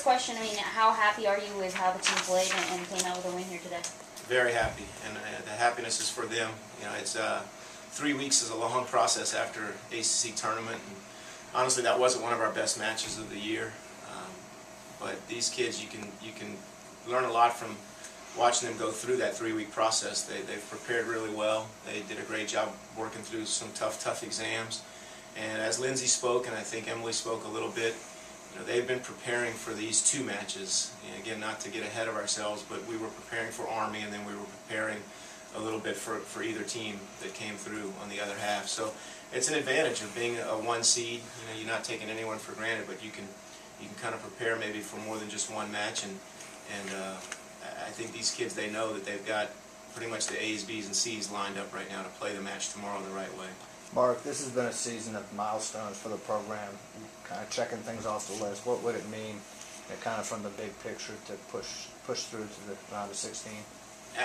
question, I mean, how happy are you with how the team played and came out with a win here today? Very happy, and the happiness is for them. You know, it's 3 weeks is a long process after ACC tournament, and honestly, that wasn't one of our best matches of the year. But these kids, you can learn a lot from watching them go through that 3-week process. They've prepared really well. They did a great job working through some tough exams. And as Lindsay spoke, and I think Emily spoke a little bit, you know, they've been preparing for these 2 matches. And again, not to get ahead of ourselves, but we were preparing for Army, and then we were preparing a little bit for either team that came through on the other half. So it's an advantage of being a 1 seed. You know, you're not taking anyone for granted, but you can kind of prepare maybe for more than just one match. And I think these kids, they know that they've got pretty much the A's, B's, and C's lined up right now to play the match tomorrow the right way. Mark, this has been a season of milestones for the program, kind of checking things off the list. What would it mean, kind of from the big picture, to push through to the round of 16?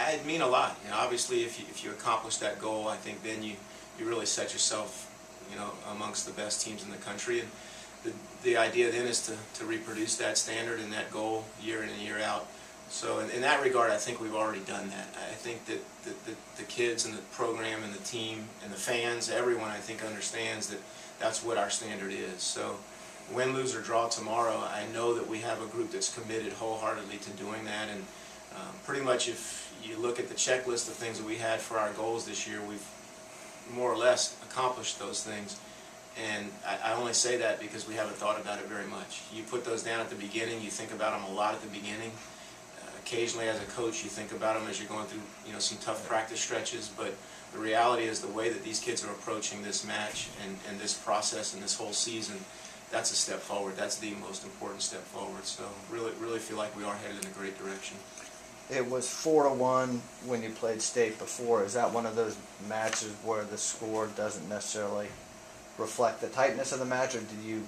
It'd mean a lot. You know, obviously, if you accomplish that goal, I think then you really set yourself, you know, amongst the best teams in the country. And the idea then is to reproduce that standard and that goal year in and year out. So in that regard, I think we've already done that. I think that the kids and the program and the team and the fans, everyone, I think, understands that that's what our standard is. So win, lose, or draw tomorrow, I know that we have a group that's committed wholeheartedly to doing that. And pretty much if you look at the checklist of things that we had for our goals this year, we've more or less accomplished those things. And I only say that because we haven't thought about it very much. You put those down at the beginning, you think about them a lot at the beginning. Occasionally as a coach you think about them as you're going through, you know, some tough practice stretches, but the reality is the way that these kids are approaching this match and this process and this whole season, that's a step forward. That's the most important step forward. So really feel like we are headed in a great direction. It was 4-1 when you played state before. Is that one of those matches where the score doesn't necessarily reflect the tightness of the match, or did you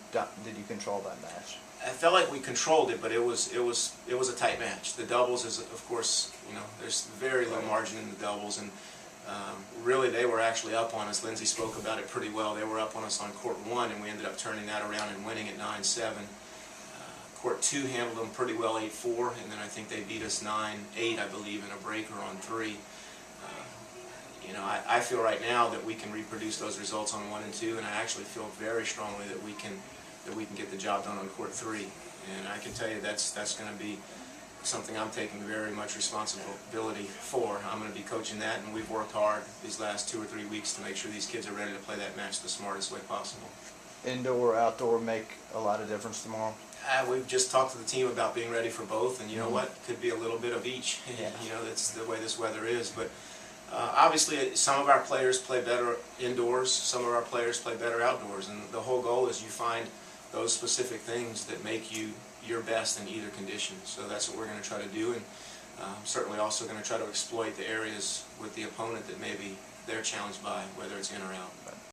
control that match? I felt like we controlled it, but it was a tight match. The doubles is, of course, you know, there's very low margin in the doubles, and really they were actually up on us. Lindsay spoke about it pretty well. They were up on us on court 1, and we ended up turning that around and winning at 9-7. Court 2 handled them pretty well, 8-4, and then I think they beat us 9-8, I believe, in a breaker on 3. You know, I feel right now that we can reproduce those results on 1 and 2, and I actually feel very strongly that we can get the job done on court 3. And I can tell you that's going to be something I'm taking very much responsibility for. I'm going to be coaching that, and we've worked hard these last 2 or 3 weeks to make sure these kids are ready to play that match the smartest way possible. Indoor or outdoor make a lot of difference tomorrow? We've just talked to the team about being ready for both, and you know what? Could be a little bit of each. Yeah. You know, that's the way this weather is. But obviously, some of our players play better indoors, some of our players play better outdoors, and the whole goal is you find those specific things that make you your best in either condition. So that's what we're going to try to do, and certainly also going to try to exploit the areas with the opponent that maybe they're challenged by, whether it's in or out.